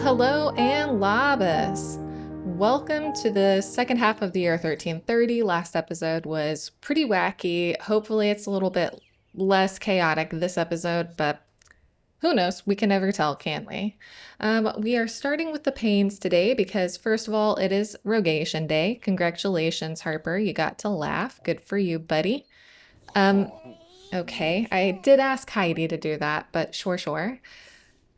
Hello and Labus. Welcome to the second half of the year 1330. Last episode was pretty wacky. Hopefully it's a little bit less chaotic this episode, but who knows? We can never tell, can we? We are starting with the Paynes today because, first of all, it is Rogation Day. Congratulations, Harper. You got to laugh. Good for you, buddy. Okay. I did ask Heidi to do that, but sure.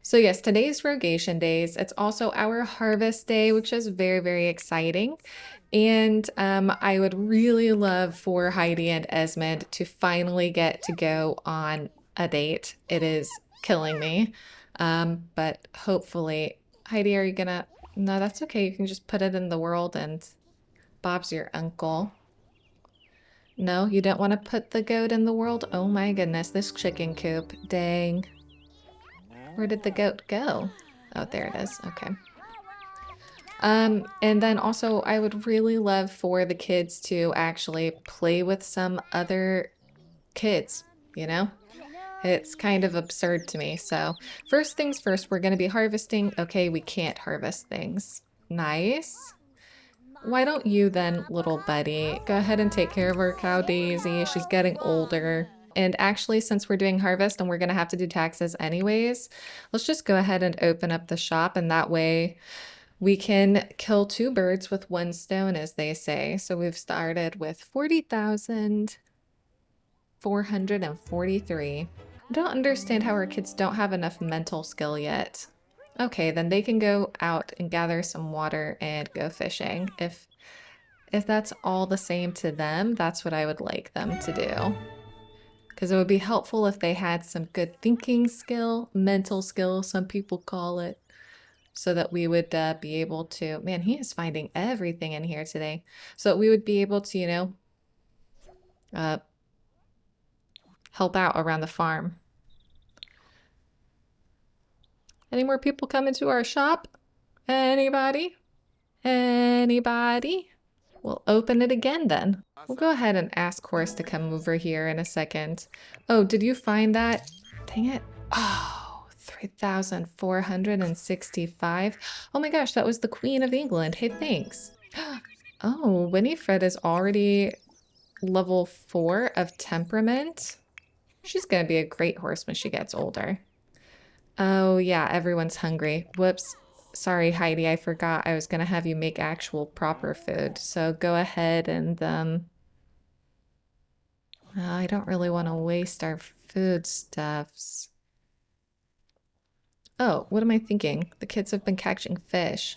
So yes, today's Rogation Days. It's also our Harvest Day, which is very exciting. And I would really love for Heidi and Esmond to finally get to go on a date. It is killing me. But hopefully, Heidi, are you gonna... No, that's okay. You can just put it in the world and Bob's your uncle. No, you don't want to put the goat in the world? Oh my goodness, this chicken coop. Dang. Where did the goat go? Oh, there it is. Okay. And then also I would really love for the kids to actually play with some other kids, you know? It's kind of absurd to me. So first things first, we're going to be harvesting. Okay, we can't harvest things. Nice. Why don't you then, little buddy, go ahead and take care of our cow Daisy. She's getting older. And actually, since we're doing harvest and we're going to have to do taxes anyways, let's just go ahead and open up the shop, and that way we can kill two birds with one stone, as they say. So we've started with 40,443. I don't understand how our kids don't have enough mental skill yet. Okay, then they can go out and gather some water and go fishing. If that's all the same to them, that's what I would like them to do. Because it would be helpful if they had some good thinking skill, mental skill, some people call it, so that we would be able to... Man, he is finding everything in here today. So we would be able to, you know, help out around the farm. Any more people coming to our shop? Anybody? Anybody? We'll open it again then. We'll go ahead and ask Horace to come over here in a second. Oh, did you find that? Dang it. Oh, 3,465. Oh my gosh, that was the Queen of England. Hey, thanks. Oh, Winifred is already level 4 of temperament. She's going to be a great horse when she gets older. Oh yeah, everyone's hungry. Whoops. Sorry, Heidi, I forgot I was going to have you make actual proper food. So go ahead and, I don't really want to waste our foodstuffs. Oh, what am I thinking? The kids have been catching fish.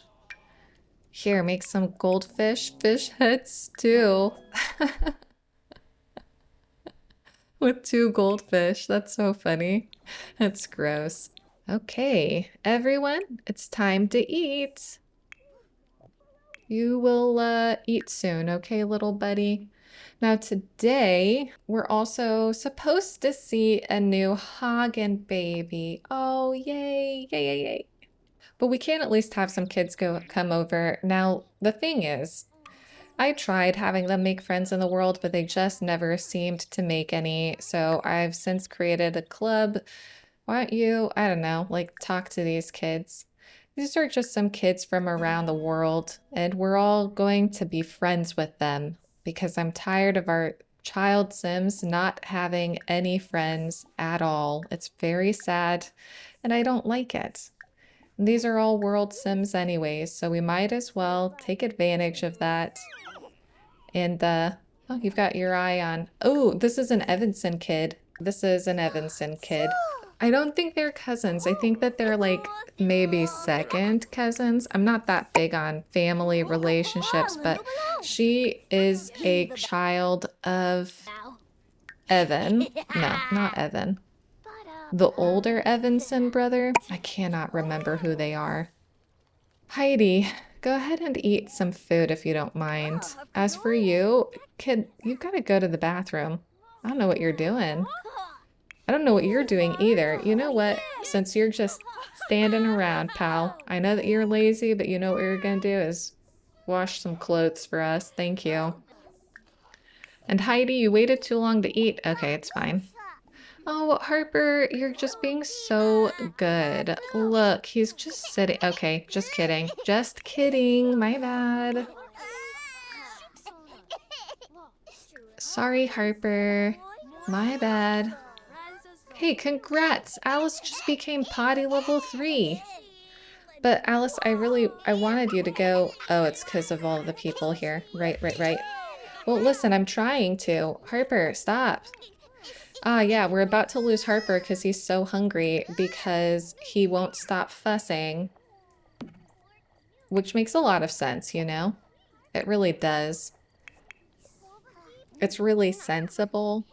Here, make some goldfish fish heads too. With 2 goldfish. That's so funny. That's gross. Okay, everyone, it's time to eat. You will eat soon, okay, little buddy? Now today, we're also supposed to see a new Hagen baby. Oh, yay. But we can at least have some kids come over. Now, the thing is, I tried having them make friends in the world, but they just never seemed to make any. So I've since created a club. Why don't you, I don't know, like talk to these kids? These are just some kids from around the world, and we're all going to be friends with them because I'm tired of our child Sims not having any friends at all. It's very sad, and I don't like it. And these are all world Sims anyways, so we might as well take advantage of that. And, oh, you've got your eye on... Oh, this is an Evanson kid. This is an Evanson kid. I don't think they're cousins. I think that they're like maybe second cousins. I'm not that big on family relationships, but she is a child of Evan. No, not Evan. The older Evanson brother. I cannot remember who they are. Heidi, go ahead and eat some food if you don't mind. As for you, kid, you've got to go to the bathroom. I don't know what you're doing. I don't know what you're doing either. You know what? Since you're just standing around, pal, I know that you're lazy, but you know what you're gonna do is wash some clothes for us. Thank you. And Heidi, you waited too long to eat. Okay, it's fine. Oh, Harper, you're just being so good. Look, he's just sitting. Okay, just kidding. Just kidding. My bad. Sorry, Harper. My bad. Hey, congrats! Alice just became potty level 3. But Alice, I wanted you to go. Oh, it's because of all the people here. Right. Well, listen, I'm trying to. Harper, stop. Ah, yeah, we're about to lose Harper because he's so hungry because he won't stop fussing. Which makes a lot of sense, you know? It really does. It's really sensible.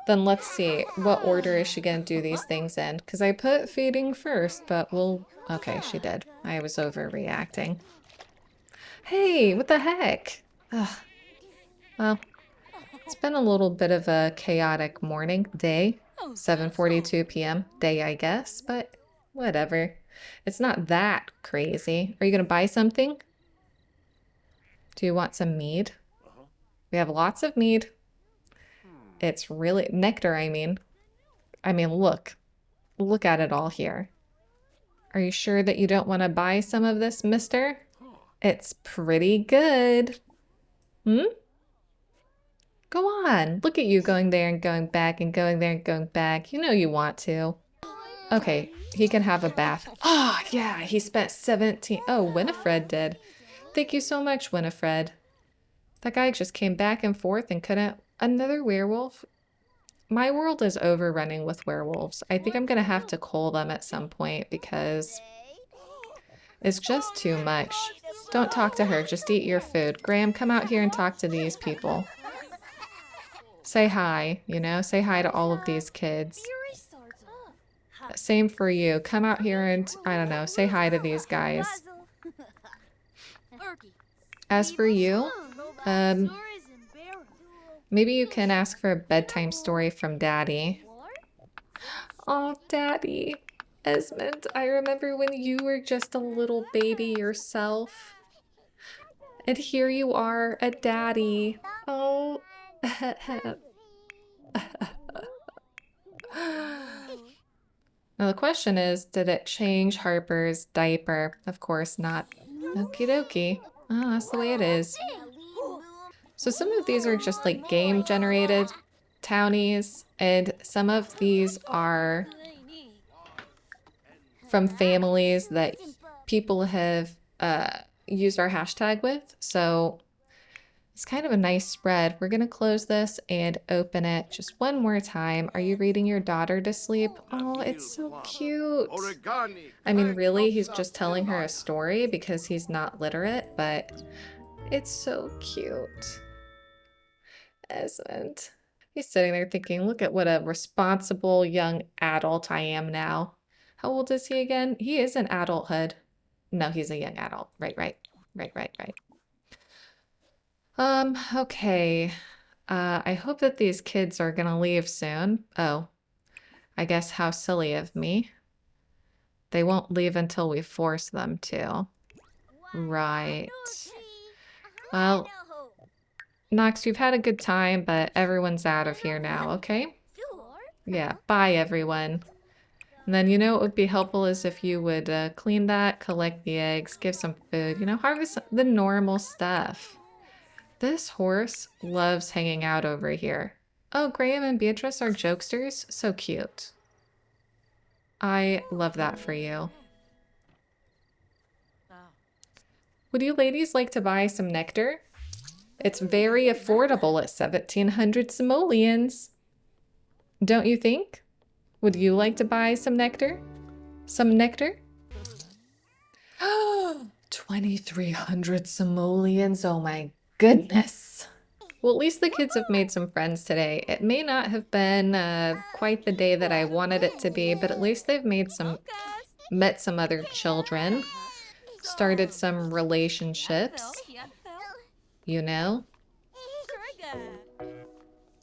Then let's see, what order is she going to do these things in? Because I put feeding first, but we'll... Okay, she did. I was overreacting. Hey, what the heck? Ugh. Well, it's been a little bit of a chaotic day. 7:42 p.m. day, I guess, but whatever. It's not that crazy. Are you going to buy something? Do you want some mead? We have lots of mead. It's really... nectar, I mean. Look. Look at it all here. Are you sure that you don't want to buy some of this, mister? It's pretty good. Hmm? Go on. Look at you going there and going back and going there and going back. You know you want to. Okay, he can have a bath. Oh, yeah, he spent 17... Oh, Winifred did. Thank you so much, Winifred. That guy just came back and forth and couldn't... Another werewolf? My world is overrunning with werewolves. I think I'm gonna have to cull them at some point because it's just too much. Don't talk to her, just eat your food. Graham, come out here and talk to these people. Say hi, you know? Say hi to all of these kids. Same for you. Come out here and, I don't know, say hi to these guys. As for you, maybe you can ask for a bedtime story from Daddy. Oh, Daddy. Esmond, I remember when you were just a little baby yourself. And here you are, a daddy. Oh. Now the question is, did it change Harper's diaper? Of course not. Okie dokie. Oh, that's the way it is. So some of these are just like game generated townies, and some of these are from families that people have used our hashtag with. So it's kind of a nice spread. We're gonna close this and open it just one more time. Are you reading your daughter to sleep? Oh, it's so cute. I mean, really, he's just telling her a story because he's not literate, but it's so cute. Esmond. He's sitting there thinking, look at what a responsible young adult I am now. How old is he again? He is in adulthood. No, he's a young adult. Right. Okay. I hope that these kids are gonna leave soon. Oh, I guess how silly of me. They won't leave until we force them to. Right. Well, Nox, you've had a good time, but everyone's out of here now, okay? Yeah, bye everyone. And then, you know, what would be helpful is if you would clean that, collect the eggs, give some food, you know, harvest the normal stuff. This horse loves hanging out over here. Oh, Graham and Beatrice are jokesters. So cute. I love that for you. Would you ladies like to buy some nectar? It's very affordable at 1,700 simoleons. Don't you think? Would you like to buy some nectar? Some nectar? 2,300 simoleons. Oh my goodness. Well, at least the kids have made some friends today. It may not have been quite the day that I wanted it to be, but at least they've met some other children, started some relationships, you know?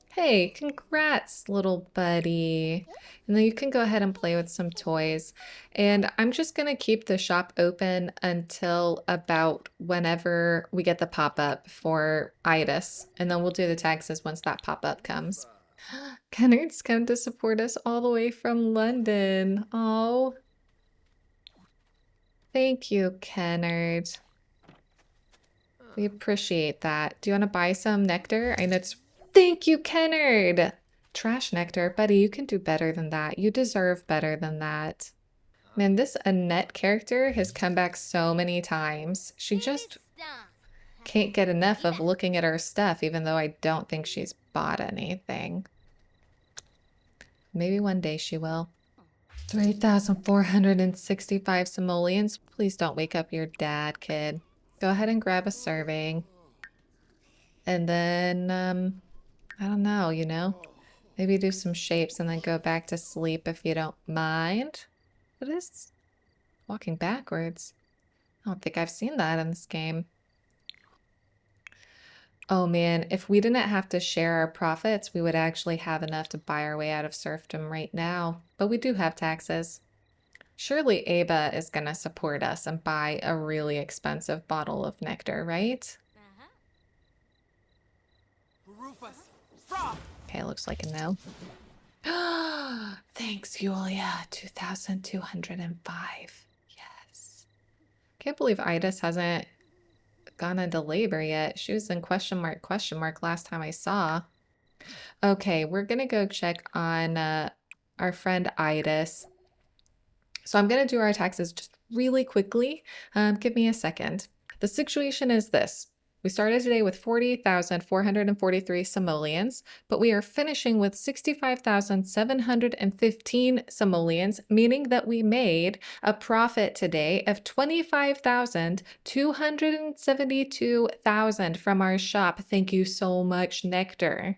Hey, congrats, little buddy. And then you can go ahead and play with some toys. And I'm just going to keep the shop open until about whenever we get the pop-up for Eydís. And then we'll do the taxes once that pop-up comes. Kennard's come to support us all the way from London. Oh. Thank you, Kennard. We appreciate that. Do you want to buy some nectar? I know it's... Thank you, Kennard! Trash nectar. Buddy, you can do better than that. You deserve better than that. Man, this Annette character has come back so many times. She just can't get enough of looking at her stuff, even though I don't think she's bought anything. Maybe one day she will. 3,465 simoleons. Please don't wake up your dad, kid. Go ahead and grab a serving. And then, I don't know, you know? Maybe do some shapes and then go back to sleep if you don't mind. What is walking backwards? I don't think I've seen that in this game. Oh man, if we didn't have to share our profits, we would actually have enough to buy our way out of serfdom right now. But we do have taxes. Surely Aba is going to support us and buy a really expensive bottle of nectar, right? Okay, looks like a no. Thanks, Yulia. 2,205. Yes. Can't believe Eydís hasn't gone into labor yet. She was in question mark last time I saw. Okay, we're gonna go check on our friend Eydís. So I'm gonna do our taxes just really quickly. Give me a second. The situation is this. We started today with 40,443 simoleons, but we are finishing with 65,715 simoleons, meaning that we made a profit today of 25,272,000 from our shop. Thank you so much, Nectar.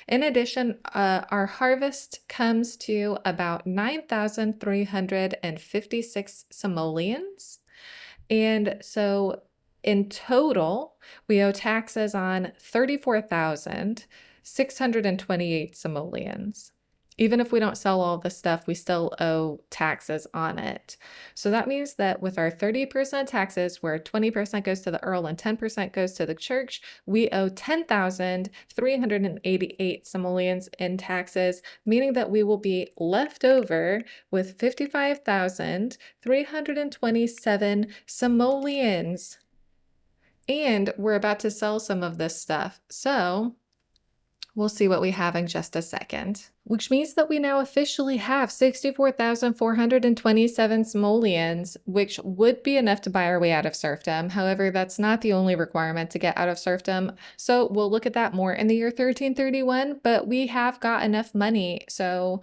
In addition, our harvest comes to about 9,356 simoleons. And so in total, we owe taxes on 34,628 simoleons. Even if we don't sell all the stuff, we still owe taxes on it. So that means that with our 30% taxes, where 20% goes to the Earl and 10% goes to the church, we owe 10,388 simoleons in taxes, meaning that we will be left over with 55,327 simoleons. And we're about to sell some of this stuff. So we'll see what we have in just a second. Which means that we now officially have 64,427 simoleons, which would be enough to buy our way out of serfdom. However, that's not the only requirement to get out of serfdom. So we'll look at that more in the year 1331, but we have got enough money. So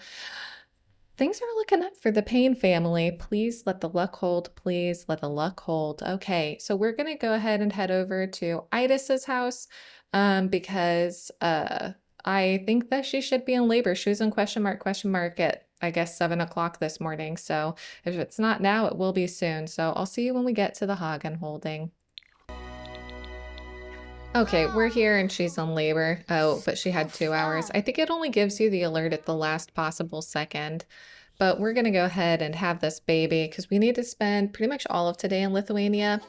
things are looking up for the Payne family. Please let the luck hold. Please let the luck hold. Okay, so we're going to go ahead and head over to Eydís's house because I think that she should be in labor. She was in question mark at, I guess, 7 o'clock this morning. So if it's not now, it will be soon. So I'll see you when we get to the Hagen holding. Okay, we're here and she's in labor. Oh, but she had 2 hours. I think it only gives you the alert at the last possible second. But we're going to go ahead and have this baby because we need to spend pretty much all of today in Lithuania.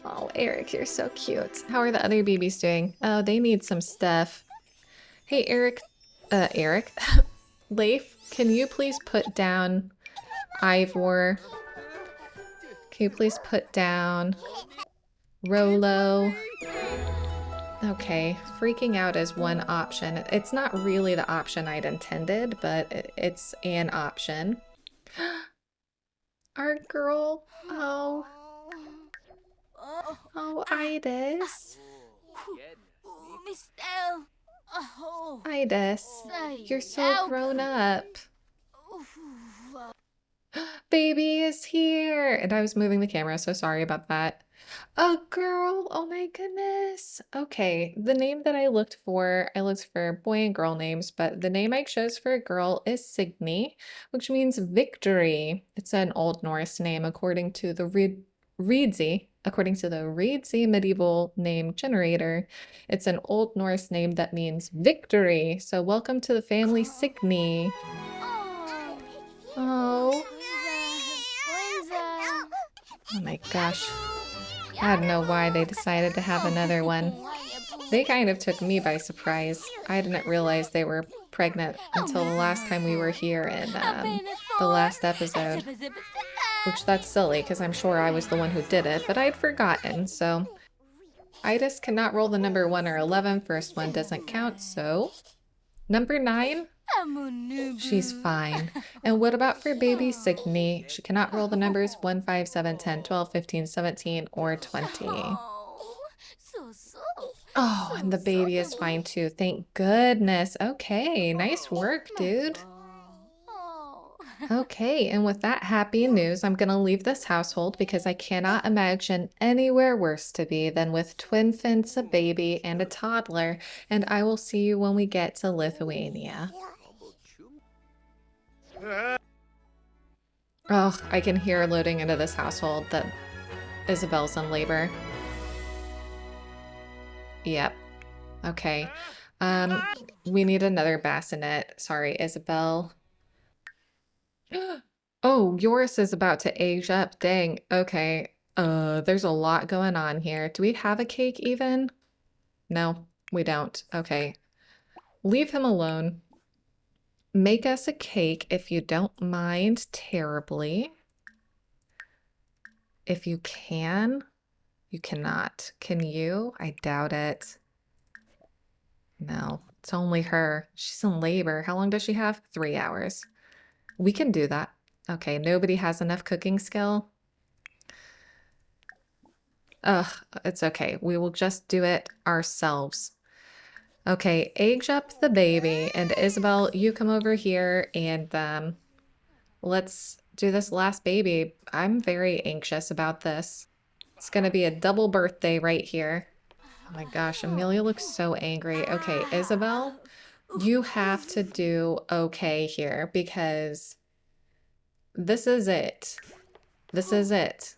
Oh, Eric, you're so cute. How are the other babies doing? Oh, they need some stuff. Hey, Eric. Leif, can you please put down Ivor? Can you please put down Rollo? Okay, freaking out is one option. It's not really the option I'd intended, but it's an option. Our girl. Oh. Oh, Eydís. Eydís, you're so grown up. Baby is here. And I was moving the camera, so sorry about that. Oh, girl. Oh my goodness. Okay, the name that I looked for boy and girl names, but the name I chose for a girl is Signy, which means victory. It's an Old Norse name according to the Reedsy medieval name generator. It's an Old Norse name that means victory. So welcome to the family, Signy. Oh. Oh my gosh. I don't know why they decided to have another one. They kind of took me by surprise. I didn't realize they were pregnant until the last time we were here in the last episode. Which that's silly, because I'm sure I was the one who did it, but I'd forgotten, so... Eydís cannot roll the number 1 or 11. First one doesn't count, so... Number 9? She's fine. And what about for baby Signy? She cannot roll the numbers 1, 5, 7, 10, 12, 15, 17, or 20. Oh, and the baby is fine too. Thank goodness. Okay, nice work, dude. Okay, and with that happy news, I'm going to leave this household because I cannot imagine anywhere worse to be than with twin fins, a baby, and a toddler. And I will see you when we get to Lithuania. Oh, I can hear loading into this household that Isabel's in labor. Yep. Okay. We need another bassinet. Sorry, Isabel. Oh, Joris is about to age up. Dang. Okay. There's a lot going on here. Do we have a cake even? No, we don't. Okay. Leave him alone. Make us a cake if you don't mind terribly. If you can. You cannot. Can you? I doubt it. No, it's only her. She's in labor. How long does she have? 3 hours. We can do that. Okay, nobody has enough cooking skill. Ugh, it's okay. We will just do it ourselves. Okay, age up the baby. And Isabel, you come over here and let's do this last baby. I'm very anxious about this. It's gonna be a double birthday right here. Oh my gosh, Amelia looks so angry. Okay, Isabel, you have to do okay here because this is it. This is it.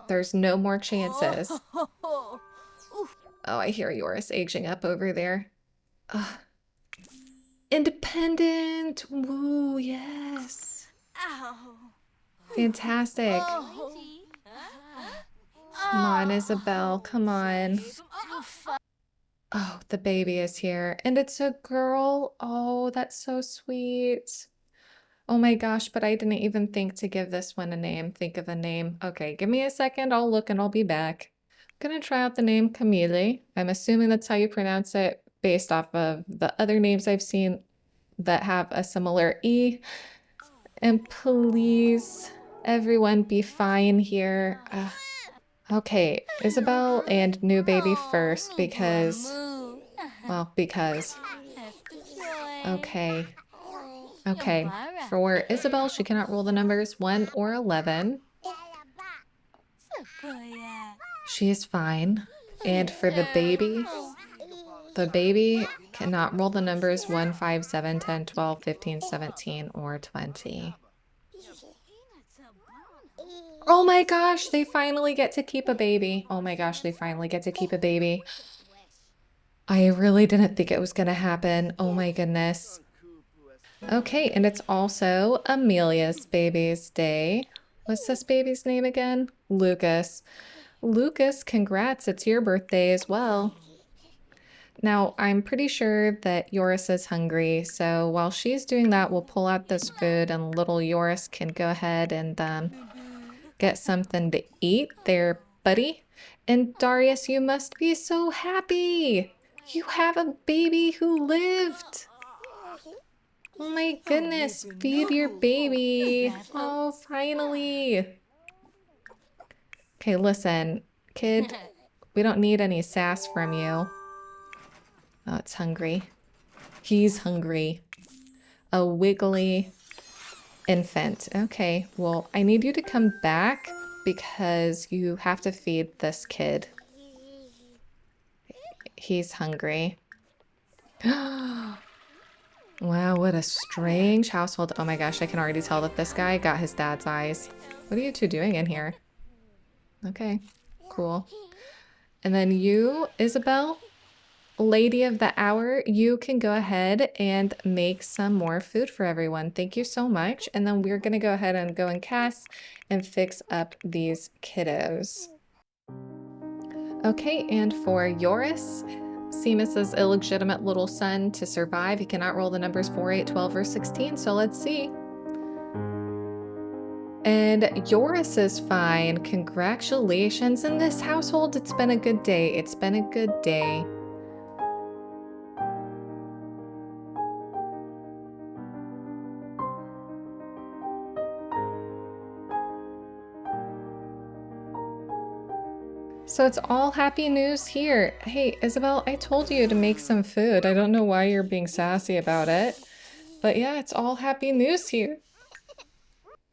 There's no more chances. Oh, I hear Joris aging up over there. Ugh. Independent! Woo, yes. Fantastic. Come on, Isabel, come on. Oh, the baby is here. And it's a girl. Oh, that's so sweet. Oh my gosh, but I didn't even think to give this one a name. Think of a name. Okay, give me a second. I'll look and I'll be back. I'm gonna try out the name Camille. I'm assuming that's how you pronounce it based off of the other names I've seen that have a similar E. And please, everyone be fine here. Okay, Isabel and new baby first because, well, because. Okay. Okay, for Isabel, she cannot roll the numbers 1 or 11. She is fine. And for the baby cannot roll the numbers 1, 5, 7, 10, 12, 15, 17, or 20. Oh my gosh, they finally get to keep a baby. Oh my gosh, they finally get to keep a baby. I really didn't think it was gonna happen. Oh my goodness. Okay, and it's also Amelia's baby's day. What's this baby's name again? Lucas. Lucas, congrats, it's your birthday as well. Now, I'm pretty sure that Joris is hungry, so while she's doing that, we'll pull out this food and little Joris can go ahead and get something to eat there, buddy. And Darius, you must be so happy! You have a baby who lived! Oh my goodness, feed your baby. Oh, finally. Okay, listen, kid, we don't need any sass from you. Oh, it's hungry. He's hungry. A wiggly infant. Okay, well, I need you to come back because you have to feed this kid. He's hungry. Wow, what a strange household. Oh my gosh, I can already tell that this guy got his dad's eyes. What are you two doing in here? Okay, cool. And then you, Isabel, lady of the hour, you can go ahead and make some more food for everyone. Thank you so much. And then we're gonna go ahead and go and cast and fix up these kiddos. Okay, and for Joris, Seamus's illegitimate little son to survive. He cannot roll the numbers 4, 8, 12, or 16, so let's see. And Joris is fine. Congratulations. In this household, it's been a good day. It's been a good day. So it's all happy news here. Hey, Isabel, I told you to make some food. I don't know why you're being sassy about it. But yeah, it's all happy news here.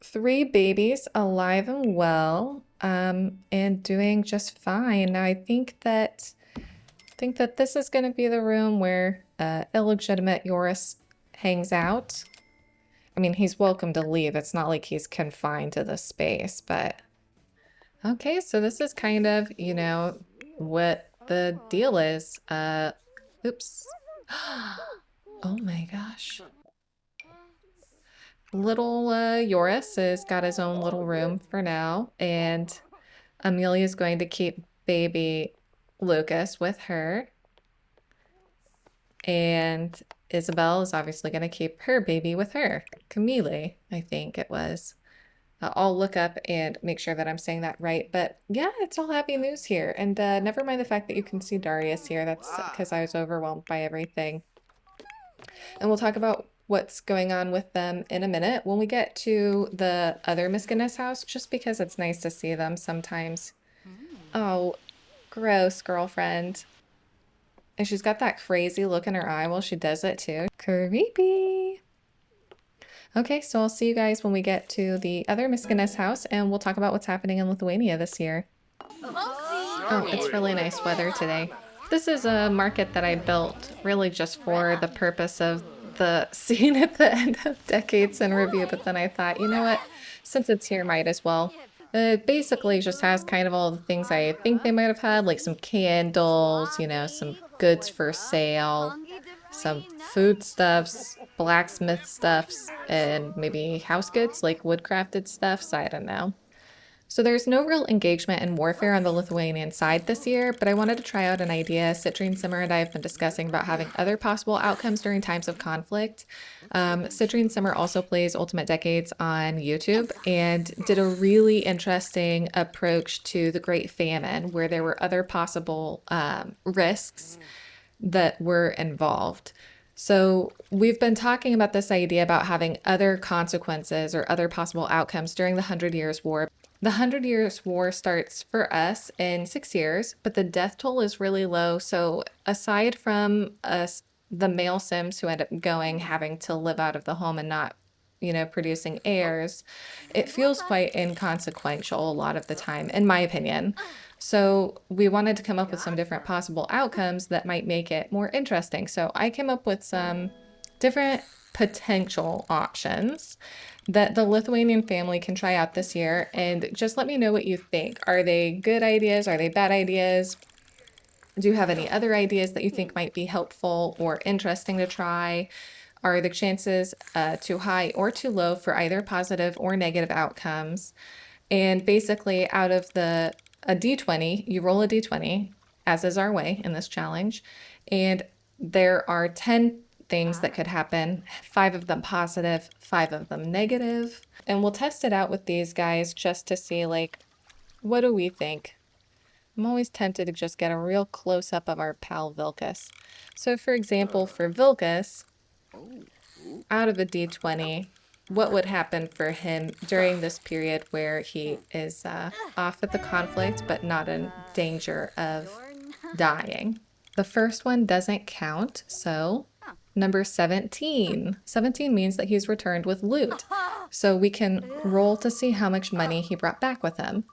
3 babies alive and well, and doing just fine. Now I think that this is going to be the room where illegitimate Joris hangs out. I mean, he's welcome to leave. It's not like he's confined to this space, but okay, so this is kind of, you know, what the deal is. Oops. Oh my gosh. Little Joris has got his own little room for now, and Amelia's going to keep baby Lucas with her. And Isabel is obviously going to keep her baby with her. Camille, I think it was. I'll look up and make sure that I'm saying that right. But yeah, it's all happy news here. And never mind the fact that you can see Darius here. That's because I was overwhelmed by everything. And we'll talk about what's going on with them in a minute when we get to the other Miss Guinness house, just because it's nice to see them sometimes. Oh, gross, girlfriend. And she's got that crazy look in her eye while she does it too. Creepy. Okay, so I'll see you guys when we get to the other Miss Guinness house, and we'll talk about what's happening in Lithuania this year. Oh, it's really nice weather today. This is a market that I built really just for the purpose of the scene at the end of Decades in Review, but then I thought, you know what, since it's here, might as well. It basically just has kind of all the things I think they might have had, like some candles, you know, some goods for sale, some foodstuffs, blacksmith stuffs, and maybe house goods like woodcrafted stuffs. I don't know. So there's no real engagement in warfare on the Lithuanian side this year, but I wanted to try out an idea Citrine Simmer and I have been discussing about having other possible outcomes during times of conflict. Citrine Simmer also plays Ultimate Decades on YouTube and did a really interesting approach to the Great Famine, where there were other possible risks that were involved. So we've been talking about this idea about having other consequences or other possible outcomes during the 100 Years' War. The 100 Years' War starts for us in 6 years, but the death toll is really low. So aside from us, the male Sims who end up going, having to live out of the home and not, you know, producing heirs, it feels quite inconsequential a lot of the time, in my opinion. So we wanted to come up with some different possible outcomes that might make it more interesting. So I came up with some different potential options that the Lithuanian family can try out this year, and just let me know what you think. Are they good ideas? Are they bad ideas? Do you have any other ideas that you think might be helpful or interesting to try? Are the chances too high or too low for either positive or negative outcomes? And basically, out of a d20, you roll a d20, as is our way in this challenge, and there are 10 things that could happen, 5 of them positive, 5 of them negative. And we'll test it out with these guys just to see, like, what do we think? I'm always tempted to just get a real close-up of our pal Vilkas. So for example, for Vilkas, out of a d20, what would happen for him during this period where he is off at the conflict but not in danger of dying? The first one doesn't count, so number 17. 17 means that he's returned with loot. So we can roll to see how much money he brought back with him.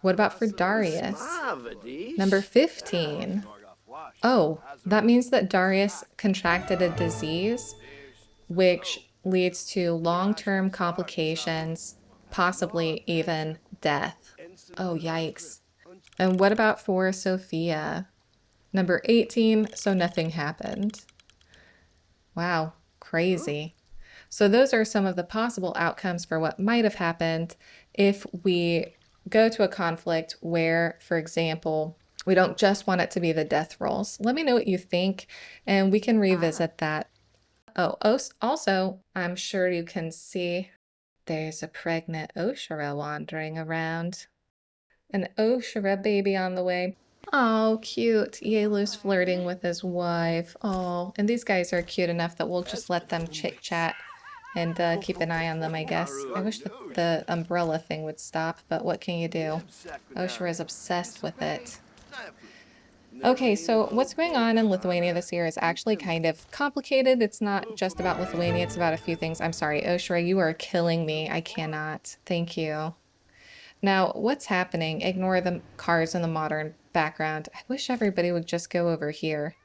What about for Darius? Number 15. Oh, that means that Darius contracted a disease, which leads to long-term complications, possibly even death. Oh, yikes. And what about for Sophia? Number 18, so nothing happened. Wow, crazy. So those are some of the possible outcomes for what might have happened if we go to a conflict where, for example, we don't just want it to be the death rolls. Let me know what you think, and we can revisit that. Oh, also, I'm sure you can see there's a pregnant Oshara wandering around. An Oshara baby on the way. Oh, cute. Yelu's flirting with his wife. Oh, and these guys are cute enough that we'll just let them chit-chat and keep an eye on them, I guess. I wish that the umbrella thing would stop, but what can you do? Oshara is obsessed with it. Okay, so what's going on in Lithuania this year is actually kind of complicated. It's not just about Lithuania, it's about a few things. I'm sorry, Oshara, you are killing me. I cannot. Thank you. Now, what's happening? Ignore the cars in the modern background. I wish everybody would just go over here.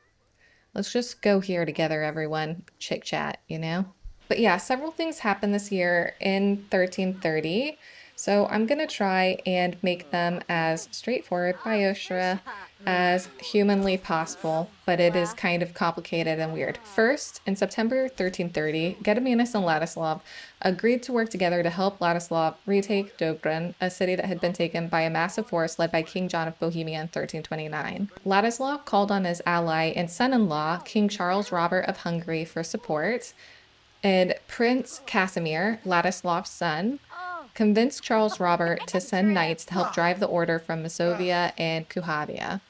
Let's just go here together, everyone. Chit chat, you know? But yeah, several things happened this year in 1330. So I'm going to try and make them as straightforward by Oshara as humanly possible, but it is kind of complicated and weird. First, in September 1330, Gediminas and Ladislav agreed to work together to help Ladislav retake Dobrin, a city that had been taken by a massive force led by King John of Bohemia in 1329. Ladislav called on his ally and son-in-law, King Charles Robert of Hungary, for support, and Prince Casimir, Ladislav's son, convinced Charles Robert to send knights to help drive the order from Masovia and Kuhavia.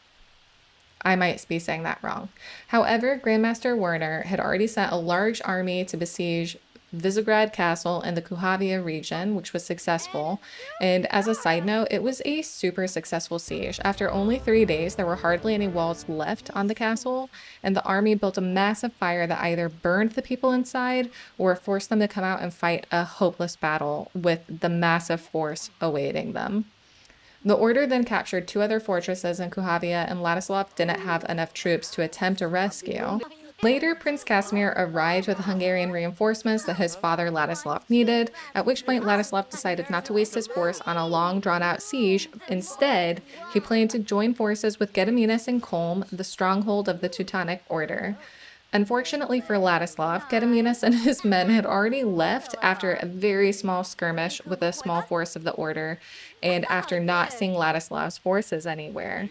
I might be saying that wrong. However, Grandmaster Werner had already sent a large army to besiege Visegrad Castle in the Kuhavia region, which was successful. And as a side note, it was a super successful siege. After only 3 days, there were hardly any walls left on the castle, and the army built a massive fire that either burned the people inside or forced them to come out and fight a hopeless battle with the massive force awaiting them. The order then captured 2 other fortresses in Kuhavia, and Ladislav didn't have enough troops to attempt a rescue. Later, Prince Casimir arrived with the Hungarian reinforcements that his father Ladislav needed, at which point Ladislav decided not to waste his force on a long, drawn-out siege. Instead, he planned to join forces with Gediminas in Kulm, the stronghold of the Teutonic Order. Unfortunately for Ladislav, Gediminas and his men had already left after a very small skirmish with a small force of the Order, and after not seeing Ladislav's forces anywhere.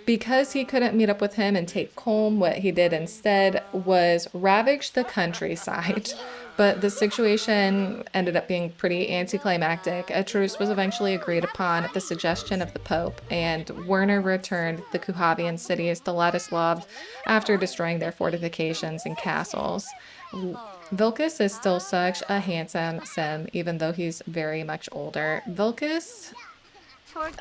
Because he couldn't meet up with him and take Kulm, what he did instead was ravage the countryside. But the situation ended up being pretty anticlimactic. A truce was eventually agreed upon at the suggestion of the Pope, and Werner returned the Kuhavian cities to Ladislav after destroying their fortifications and castles. Vilkas is still such a handsome sim, even though he's very much older. Vilkas...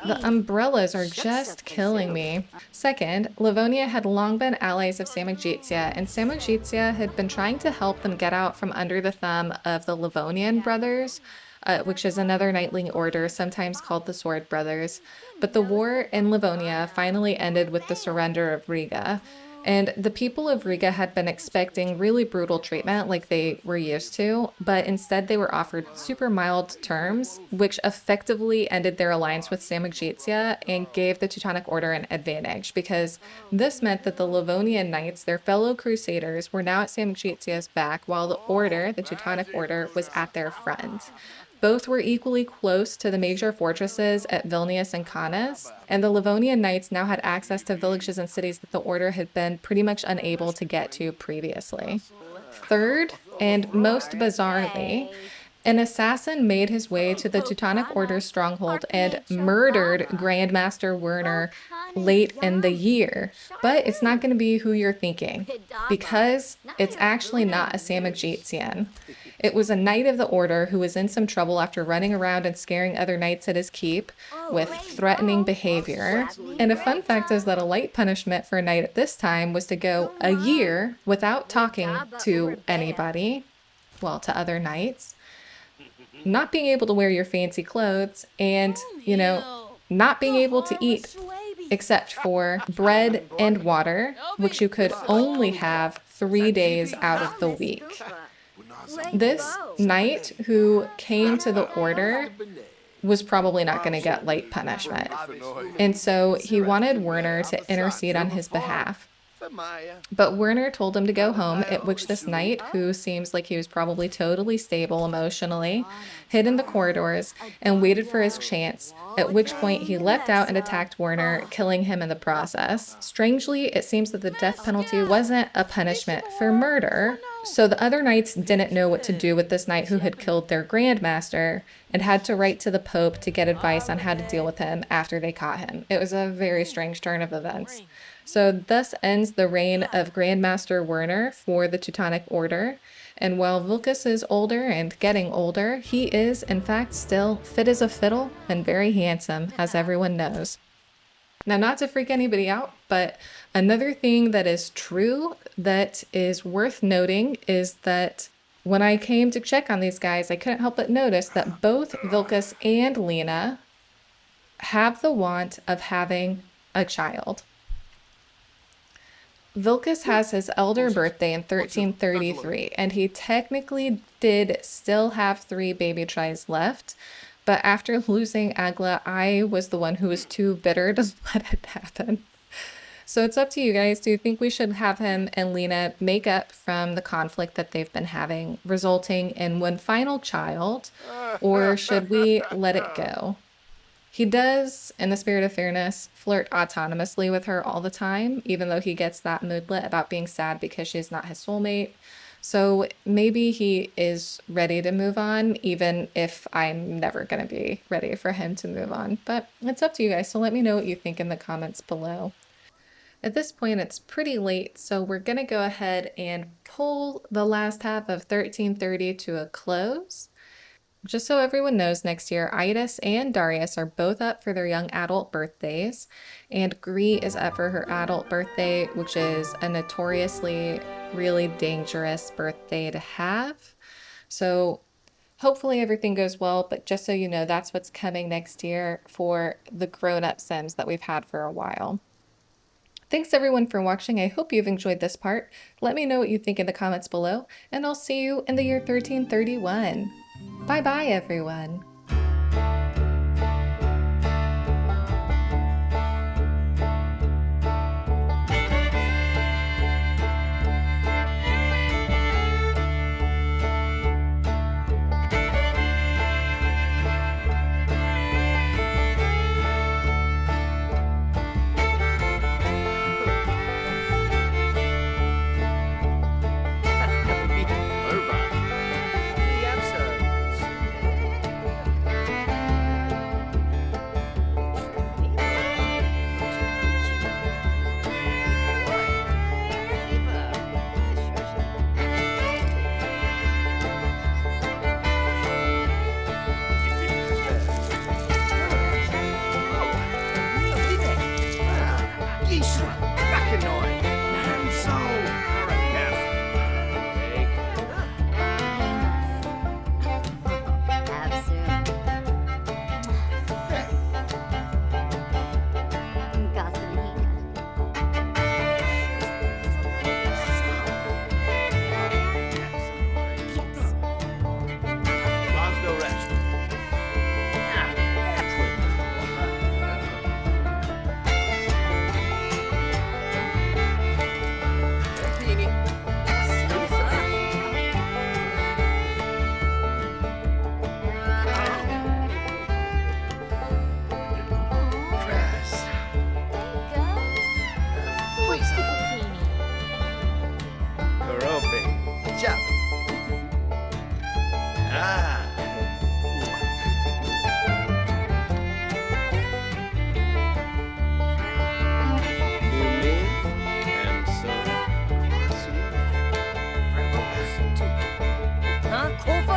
The umbrellas are just killing me. Second, Livonia had long been allies of Samogitian, and Samogitian had been trying to help them get out from under the thumb of the Livonian brothers, which is another knightly order, sometimes called the Sword Brothers. But the war in Livonia finally ended with the surrender of Riga. And the people of Riga had been expecting really brutal treatment like they were used to, but instead they were offered super mild terms, which effectively ended their alliance with Samogitian and gave the Teutonic Order an advantage, because this meant that the Livonian knights, their fellow crusaders, were now at Samogitian's back, while the Order, the Teutonic Order, was at their front. Both were equally close to the major fortresses at Vilnius and Kaunas, and the Livonian knights now had access to villages and cities that the Order had been pretty much unable to get to previously. Third, and most bizarrely, an assassin made his way to the Teutonic Order stronghold and murdered Grandmaster Werner late in the year. But it's not going to be who you're thinking, because it's actually not a Samogitian. It was a knight of the Order who was in some trouble after running around and scaring other knights at his keep with threatening behavior. And a fun fact is that a light punishment for a knight at this time was to go a year without talking to anybody, well, to other knights, not being able to wear your fancy clothes, and, not being able to eat except for bread and water, which you could only have 3 days out of the week. This knight who came to the Order was probably not going to get light punishment. And so he wanted Werner to intercede on his behalf. But Werner told him to go home, at which this knight, who seems like he was probably totally stable emotionally, hid in the corridors and waited for his chance, at which point he leapt out and attacked Werner, killing him in the process. Strangely, it seems that the death penalty wasn't a punishment for murder, so the other knights didn't know what to do with this knight who had killed their grandmaster and had to write to the Pope to get advice on how to deal with him after they caught him. It was a very strange turn of events. So thus ends the reign of Grandmaster Werner for the Teutonic Order. And while Vulcus is older and getting older, he is, in fact, still fit as a fiddle and very handsome, as everyone knows. Now, not to freak anybody out, but another thing that is true that is worth noting is that when I came to check on these guys, I couldn't help but notice that both Vulcus and Lena have the want of having a child. Vulcus has his elder birthday in 1333, and he technically did still have 3 baby tries left, but after losing Agla, I was the one who was too bitter to let it happen. So it's up to you guys. Do you think we should have him and Lena make up from the conflict that they've been having, resulting in one final child, or should we let it go? He does, in the spirit of fairness, flirt autonomously with her all the time, even though he gets that moodlet about being sad because she's not his soulmate. So maybe he is ready to move on, even if I'm never going to be ready for him to move on. But it's up to you guys, so let me know what you think in the comments below. At this point, it's pretty late, so we're going to go ahead and pull the last half of 1330 to a close. Just so everyone knows, next year, Eydís and Darius are both up for their young adult birthdays, and Gree is up for her adult birthday, which is a notoriously really dangerous birthday to have. So hopefully everything goes well, but just so you know, that's what's coming next year for the grown-up Sims that we've had for a while. Thanks everyone for watching. I hope you've enjoyed this part. Let me know what you think in the comments below, and I'll see you in the year 1331. Bye-bye, everyone. Huh?